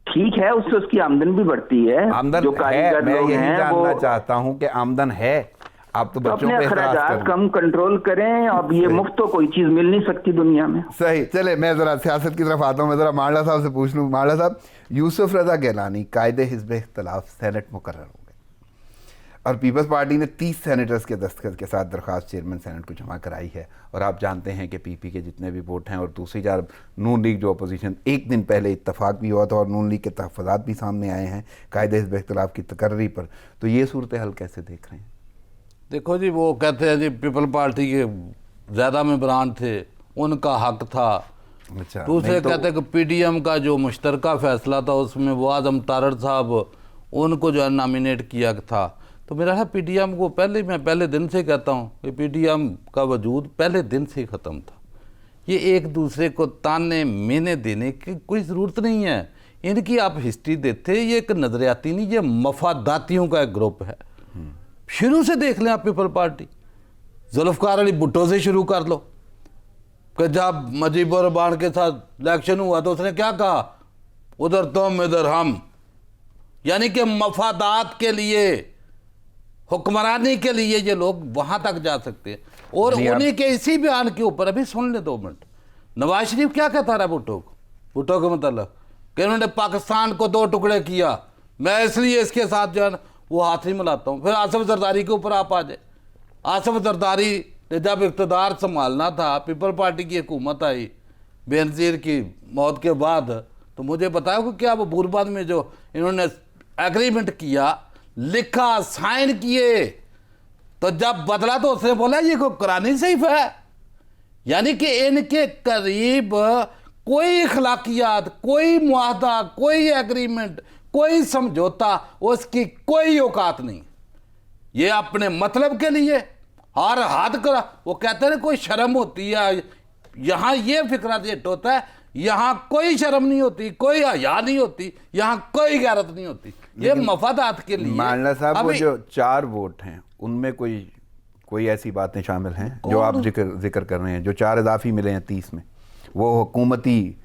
ठीक है, उससे उसकी आमदन भी बढ़ती है। आमदन जो है, कारीगर मैं लोग यही हैं जानना चाहता हूं कि आमदन है। आप तो बच्चों अपने पे अखराजात कम कंट्रोल करें। अब ये मुफ्त तो कोई चीज मिल नहीं सकती दुनिया में। सही। चले, मैं जरा सियासत की तरफ आता हूँ। मैं जरा मारला साहब से पूछ लूँ। मारला साहब, यूसुफ रजा गिलानी कायदे हिज़्ब इख्तिलाफ सेनेट मुकर्रर हो गए, और पीपल्स पार्टी ने 30 सेनेटर्स के दस्तखत के साथ दरख्वास्त चेयरमैन सेनेट को जमा कराई है। और आप जानते हैं कि पीपी के जितने भी वोट हैं, और दूसरी जानब नून लीग जो अपोजिशन, एक दिन पहले इत्तफाक भी हुआ था और नून लीग के तहफ़्फ़ुज़ात भी सामने आए हैं कायदे हिज़्ब इख्तिलाफ की तकर्री पर। तो ये सूरत हाल कैसे देख रहे हैं? देखो जी, वो कहते हैं जी पीपल पार्टी के ज़्यादा मेंबरान थे, उनका हक था। अच्छा, दूसरे तो कहते हैं कि पीडीएम का जो मुश्तरका फैसला था उसमें वो आज़म तारड़ साहब उनको जो है नॉमिनेट किया था। तो मेरा है पीडीएम को मैं पहले दिन से कहता हूँ कि पीडीएम का वजूद पहले दिन से ही ख़त्म था। ये एक दूसरे को ताने मेने देने की कोई ज़रूरत नहीं है। इनकी आप हिस्ट्री देते, ये एक नज़रियाती नहीं, ये मफादातियों का एक ग्रुप है। शुरू से देख लें आप पीपल पार्टी, जुल्फ़िकार अली भुट्टो से शुरू कर लो कि जब मुजीबुर रहमान के साथ इलेक्शन हुआ तो उसने क्या कहा, उधर तुम इधर हम, यानी कि मफादात के लिए, हुक्मरानी के लिए ये लोग वहां तक जा सकते हैं। और उन्हीं के इसी बयान के ऊपर अभी सुन ले 2 मिनट, नवाज शरीफ क्या कहता रहा भुट्टो के मतलब कि उन्होंने पाकिस्तान को 2 टुकड़े किया, मैं इसलिए इसके साथ जो है वो हाथ ही मिलाता हूँ। फिर आसिफ जरदारी के ऊपर आप आ जाए। आसिफ जरदारी ने जब इक़्तिदार संभालना था, पीपल पार्टी की हुकूमत आई बेनज़ीर की मौत के बाद, तो मुझे बताया कि क्या वो बुरबाद में जो इन्होंने एग्रीमेंट किया, लिखा, साइन किए, तो जब बदला तो उसने बोला ये कोई कुरानी सहीफ़ है। यानी कि इनके करीब कोई इखलाकियात, कोई मुआहदा, कोई एग्रीमेंट, कोई समझौता, उसकी कोई औकात नहीं। ये अपने मतलब के लिए हर हद करा। वो कहते हैं कोई शर्म होती है, यहाँ ये फिक्रा जेट होता है, यहाँ कोई शर्म नहीं होती, कोई हया नहीं होती, यहाँ कोई गैरत नहीं होती। ये मफादात के लिए। मानला साहब, वो जो 4 वोट हैं उनमें कोई ऐसी बातें शामिल हैं जो आप जिक्र कर रहे हैं, जो 4 इजाफी मिले हैं 30 में, वो हुकूमती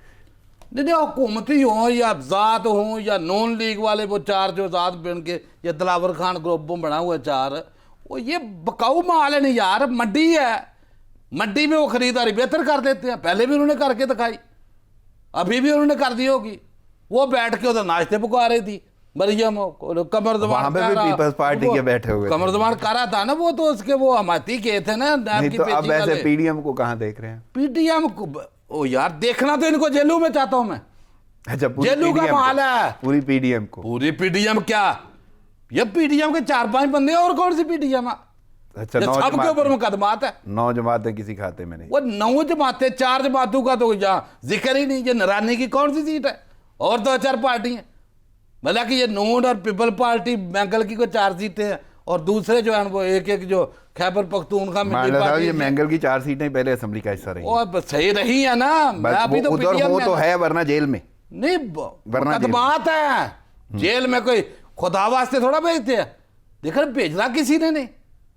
नहीं, हुकूमती हों या ज़ात हों या नून लीग वाले वो 4 जो ज़ात बन के या दिलावर खान ग्रुप में बना हुआ 4, वो ये बकाऊ माल है नहीं यार, मंडी है, मंडी में वो खरीदारी बेहतर कर देते हैं। पहले भी उन्होंने करके दिखाई, अभी भी उन्होंने कर दी होगी। वो बैठ के उधर नाश्ते पका रही थी मरियम, कमर जमान पीपल्स पार्टी के बैठे हुए, कमर जमान कर रहा था ना वो, तो उसके वो हमाती के थे ना। तो अब ऐसे पीडीएम को कहाँ देख रहे हैं? पीडीएम को ओ यार, देखना तो इनको जेलू में चाहता हूं मैं। अच्छा, जेलू का माल है पूरी पीडीएम को। पूरी पीडीएम क्या, ये पीडीएम के 4-5 बंदे और कौन सी पीडीएम है? अच्छा, सबके ऊपर मुकदमात है। 9 जमातें किसी खाते में नहीं। वो 9 जमातें, 4 जमातों का तो यहाँ जिक्र ही नहीं। ये नारानी की कौन सी सीट है? और 2-4 पार्टी हैं, भला कि ये नून और पीपल पार्टी मैंगल की को 4 सीटें हैं, और दूसरे जो है वो एक जो खैबर पख्तूनख्वा में ये मैंगल की 4 सीटें पहले असेंबली का हिस्सा रही। और सही रही है ना। अभी तो वो तो है, वरना जेल में नहीं, मुकदमात है। जेल में कोई खुदा वास्ते थोड़ा भेजते हैं, देखो भेजना किसी ने नहीं,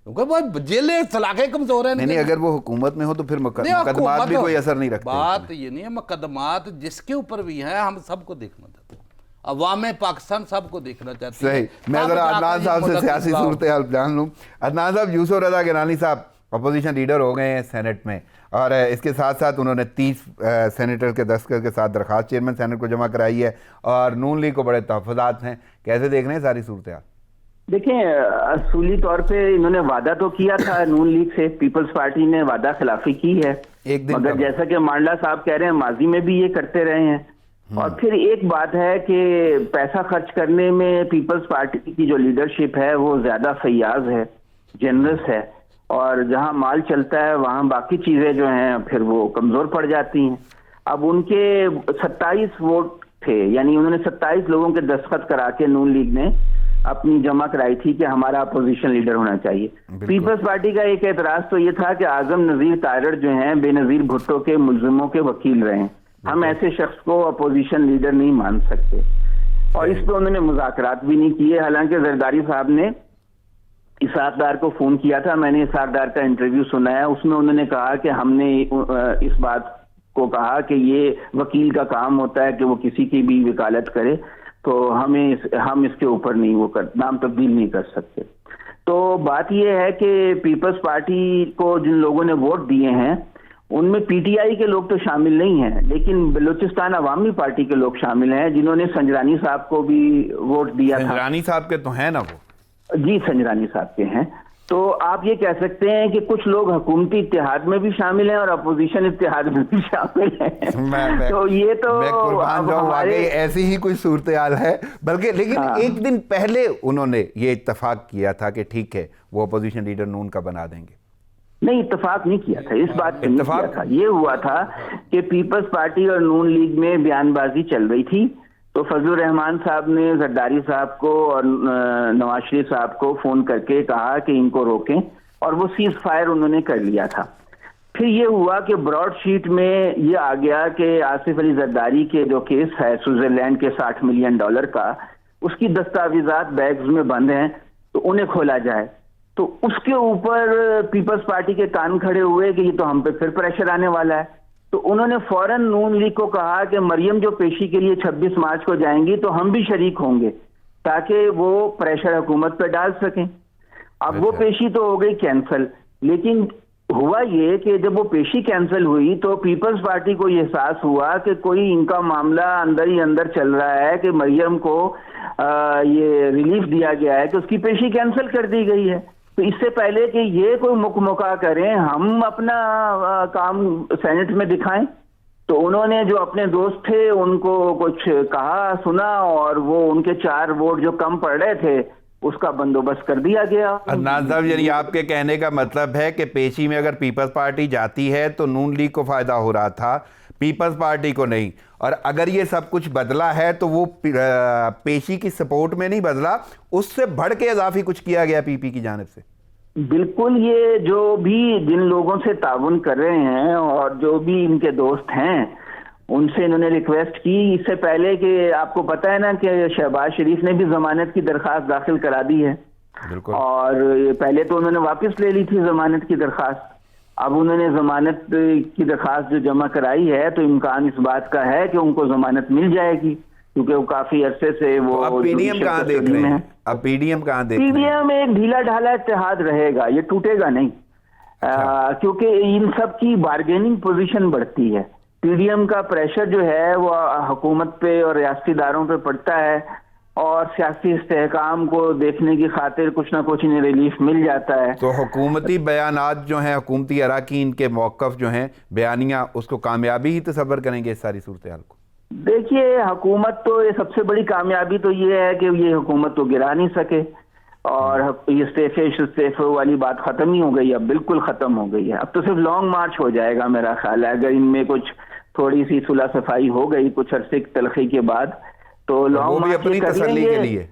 क्योंकि जेल सलाखे कमजोर है। नहीं, अगर वो हुकूमत में हो तो फिर मुकदमात भी कोई असर नहीं रखते। बात ये नहीं है, मुकदमात जिसके ऊपर भी है हम सबको देखना चाहते हैं, अवाम पाकिस्तान सबको देखना चाहते हैं। सही। मैं जरा अदनान साहब से सियासी सूरत हाल जान लूँ। अदनान साहब, यूसुफ रजा गिलानी साहब अपोजिशन लीडर हो गए हैं सेनेट में, और इसके साथ साथ उन्होंने 30 सेनेटर के दस्तखत के साथ दरख्वास्त चेयरमैन सेनेट को जमा कराई है, और नून लीग को बड़े तहफ़्फ़ुज़ात हैं। कैसे देख रहे हैं सारी सूरत हाल? देखिए, असूली तौर पे इन्होंने वादा तो किया था नून लीग से, पीपल्स पार्टी ने वादा खिलाफी की है, एक दिन मगर जैसा कि मांडला साहब कह रहे हैं माजी में भी ये करते रहे हैं। और फिर एक बात है कि पैसा खर्च करने में पीपल्स पार्टी की जो लीडरशिप है वो ज्यादा फैयाज है, जेनरस है, और जहां माल चलता है वहां बाकी चीजें जो हैं फिर वो कमजोर पड़ जाती हैं। अब उनके 27 वोट थे, यानी उन्होंने 27 लोगों के दस्तखत करा के नून लीग ने अपनी जमा कराई थी कि हमारा अपोजिशन लीडर होना चाहिए। पीपल्स पार्टी का एक एतराज तो ये था कि आजम नजीर तारड़ जो हैं बेनजीर भुट्टो के मुलजिमों के वकील रहे हैं, हम ऐसे शख्स को अपोजिशन लीडर नहीं मान सकते, और इस पर उन्होंने मुज़ाकरात भी नहीं किए। हालांकि जरदारी साहब ने इसाक डार को फोन किया था, मैंने इसाक डार का इंटरव्यू सुना है, उसमें उन्होंने कहा कि हमने इस बात को कहा कि ये वकील का काम होता है कि वो किसी की भी वकालत करे, तो हम इसके ऊपर नहीं वो नाम तब्दील नहीं कर सकते। तो बात ये है कि पीपल्स पार्टी को जिन लोगों ने वोट दिए हैं उनमें पीटीआई के लोग तो शामिल नहीं हैं, लेकिन बलूचिस्तान अवामी पार्टी के लोग शामिल हैं जिन्होंने संजरानी साहब को भी वोट दिया था। संजरानी साहब के तो हैं ना वो? जी, संजरानी साहब के हैं। तो आप ये कह सकते हैं कि कुछ लोग हुकूमती इत्तेहाद में भी शामिल हैं और अपोजिशन इत्तेहाद में भी शामिल हैं। तो ये तो हमारे ऐसी ही कोई सूरत हाल है, बल्कि लेकिन एक दिन पहले उन्होंने ये इत्तेफाक किया था कि ठीक है वो अपोजिशन लीडर नून का बना देंगे। नहीं, इत्तेफाक नहीं किया था, इस बात पे नहीं किया था। ये हुआ था कि पीपल्स पार्टी और नून लीग में बयानबाजी चल रही थी, तो फजलुर रहमान साहब ने जरदारी साहब को और नवाज शरीफ साहब को फोन करके कहा कि इनको रोकें, और वो सीज फायर उन्होंने कर लिया था। फिर ये हुआ कि ब्रॉडशीट में ये आ गया कि आसिफ अली जरदारी के जो केस है स्विट्जरलैंड के $60 मिलियन का, उसकी दस्तावेजात बैग्स में बंद हैं, तो उन्हें खोला जाए। तो उसके ऊपर पीपल्स पार्टी के कान खड़े हुए कि ये तो हम पे फिर प्रेशर आने वाला है। तो उन्होंने फौरन नून लीग को कहा कि मरियम जो पेशी के लिए 26 मार्च को जाएंगी तो हम भी शरीक होंगे, ताकि वो प्रेशर हुकूमत पे डाल सकें। अब वो पेशी तो हो गई कैंसिल, लेकिन हुआ ये कि जब वो पेशी कैंसिल हुई तो पीपल्स पार्टी को ये एहसास हुआ कि कोई इनका मामला अंदर ही अंदर चल रहा है कि मरियम को ये रिलीफ दिया गया है कि उसकी पेशी कैंसिल कर दी गई है। तो इससे पहले कि ये कोई मुकमुका करें, हम अपना काम सेनेट में दिखाएं। तो उन्होंने जो अपने दोस्त थे उनको कुछ कहा सुना, और वो उनके 4 वोट जो कम पड़ रहे थे उसका बंदोबस्त कर दिया गया। अदनान साहब, यानी आपके कहने का मतलब है कि पेशी में अगर पीपल्स पार्टी जाती है तो नून लीग को फायदा हो रहा था, पीपल्स पार्टी को नहीं, और अगर ये सब कुछ बदला है तो वो पेशी की सपोर्ट में नहीं बदला, उससे बढ़ के इजाफी कुछ किया गया पीपी की जानिब से। बिल्कुल, ये जो भी जिन लोगों से ताउन कर रहे हैं और जो भी इनके दोस्त हैं उनसे इन्होंने रिक्वेस्ट की, इससे पहले कि आपको पता है ना कि शहबाज शरीफ ने भी जमानत की दरखास्त दाखिल करा दी है, और पहले तो उन्होंने वापस ले ली थी जमानत की दरखास्त। अब उन्होंने जमानत की दरखास्त जो जमा कराई है तो इम्कान इस बात का है कि उनको जमानत मिल जाएगी, क्योंकि वो काफी अरसे से वो। तो अब पीडीएम कहाँ देख रहे हैं? अब पीडीएम कहाँ देख रहे हैं? पीडीएम एक ढीला ढाला इत्तेहाद रहेगा, ये टूटेगा नहीं। क्योंकि इन सब की बार्गेनिंग पोजीशन बढ़ती है। पीडीएम का प्रेशर जो है वो हुकूमत पे और रियासती इदारों पे पड़ता है, और सियासी इस्तेहकाम को देखने की खातिर कुछ ना कुछ इन्हें रिलीफ मिल जाता है। तो हुकूमती बयानात जो हैं, हुकूमती अराकीन के मौक़िफ़ जो हैं, बयानियाँ, उसको कामयाबी ही तसव्वुर करेंगे इस सारी सूरत हाल को? देखिए, हुकूमत तो ये सबसे बड़ी कामयाबी तो ये है कि ये हुकूमत तो गिरा नहीं सके, और ये इस्तीफे वाली बात खत्म ही हो गई, अब बिल्कुल खत्म हो गई है। अब तो सिर्फ लॉन्ग मार्च हो जाएगा मेरा ख्याल है, अगर इनमें कुछ थोड़ी सी सुलह सफाई हो गई कुछ अरसे की तलखी के बाद, तो लॉन्ग मार्च अपनी तसल्ली के लिए।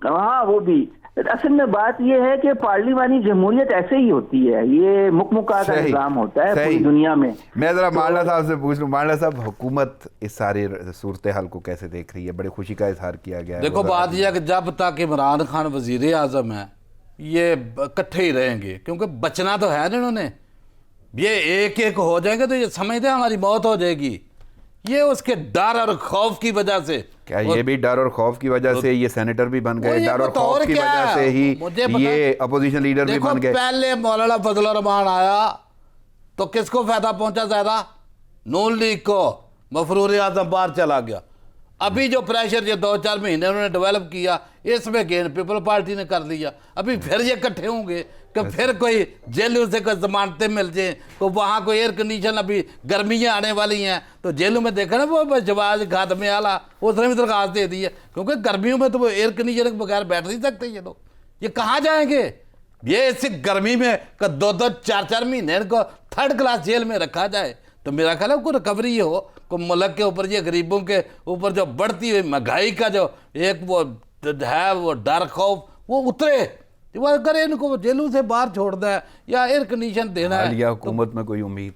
हाँ, वो भी। असल में बात यह है कि पार्लिमानी जमहूरियत ऐसे ही होती है, ये मुकमुका का निज़ाम होता है पूरी दुनिया में। मैं जरा मारला साहब से पूछ लूं, मारला साहब, हुकूमत इस सारे सूरत हाल को कैसे देख रही है? बड़े खुशी का इजहार किया गया है। देखो, बात यह है कि जब तक इमरान खान वजीर आजम है ये इकट्ठे ही रहेंगे, क्योंकि बचना तो है ना इन्होंने। ये एक एक हो जाएंगे तो ये समझते हैं हमारी मौत हो जाएगी। ये उसके डर और खौफ की वजह से। क्या ये भी डर और खौफ की वजह से ये सेनेटर भी बन गए? डर और खौफ की वजह से ही ये अपोजिशन लीडर भी बन गए। पहले मौलाना फजलुर रहमान आया तो किसको फायदा पहुंचा? ज्यादा नून लीग को। मफरूर आजम बाहर चला गया। अभी जो प्रेशर ये 2-4 महीने उन्होंने डेवलप किया, इसमें गेन पीपल पार्टी ने कर लिया। अभी फिर ये इकट्ठे होंगे कि फिर कोई जेलों से कोई जमानतें मिल जाए, तो वहाँ कोई एयर कंडीशन, अभी गर्मियाँ आने वाली हैं तो जेलों में देखा ना वो जवाज घात में आला उसने भी दरखास्त दे दी है, क्योंकि गर्मियों में तो वो एयर कंडीशन के बगैर बैठ नहीं सकते ये लोग। ये कहाँ जाएंगे? ये इसी गर्मी में 2-2, 4-4 महीने इनको थर्ड क्लास जेल में रखा जाए तो मेरा ख्याल है कोई रिकवरी हो, को मुल्क के ऊपर, ये गरीबों के ऊपर जो बढ़ती हुई महंगाई का जो एक वो है वो डर खौफ वो उतरे। वो अगर इनको जेलों से बाहर छोड़ना है या एयर कंडीशन देना है, हालिया हुकूमत में कोई उम्मीद?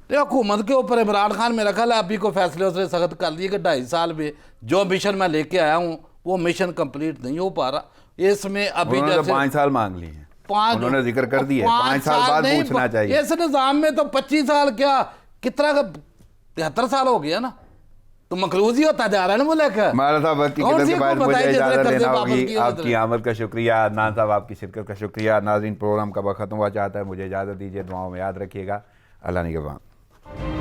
तो हुकूमत के ऊपर इमरान खान मेरा ख्याल है अभी को फैसले उसने सख्त कर दिए कि 2.5 साल में जो मिशन मैं लेके आया हूँ वो मिशन कंप्लीट नहीं हो पा रहा। इसमें अभी उन्होंने तो जैसे 5 साल मांग लिए हैं, 5 उन्होंने जिक्र कर दिया है 5 साल बाद नहीं, पूछना चाहिए। इस निज़ाम में तो 25 साल क्या कितना का 73 साल हो गया ना, तो मकरूज ही होता जा रहा है ना मुल्क। माला साहब वक्त की कौन किदर सी के बाद हुकूमत मुझे आई जिसने इजाजत कर्जे लेना वापस होगी। किए? आपकी आमद का शुक्रिया, अदनान साहब आपकी शिरकत का शुक्रिया। नाज़रीन, प्रोग्राम का वक्त खत्म हुआ चाहता है, मुझे इजाज़त दीजिए, दुआओं में याद रखिएगा। अल्लाह निगहबान।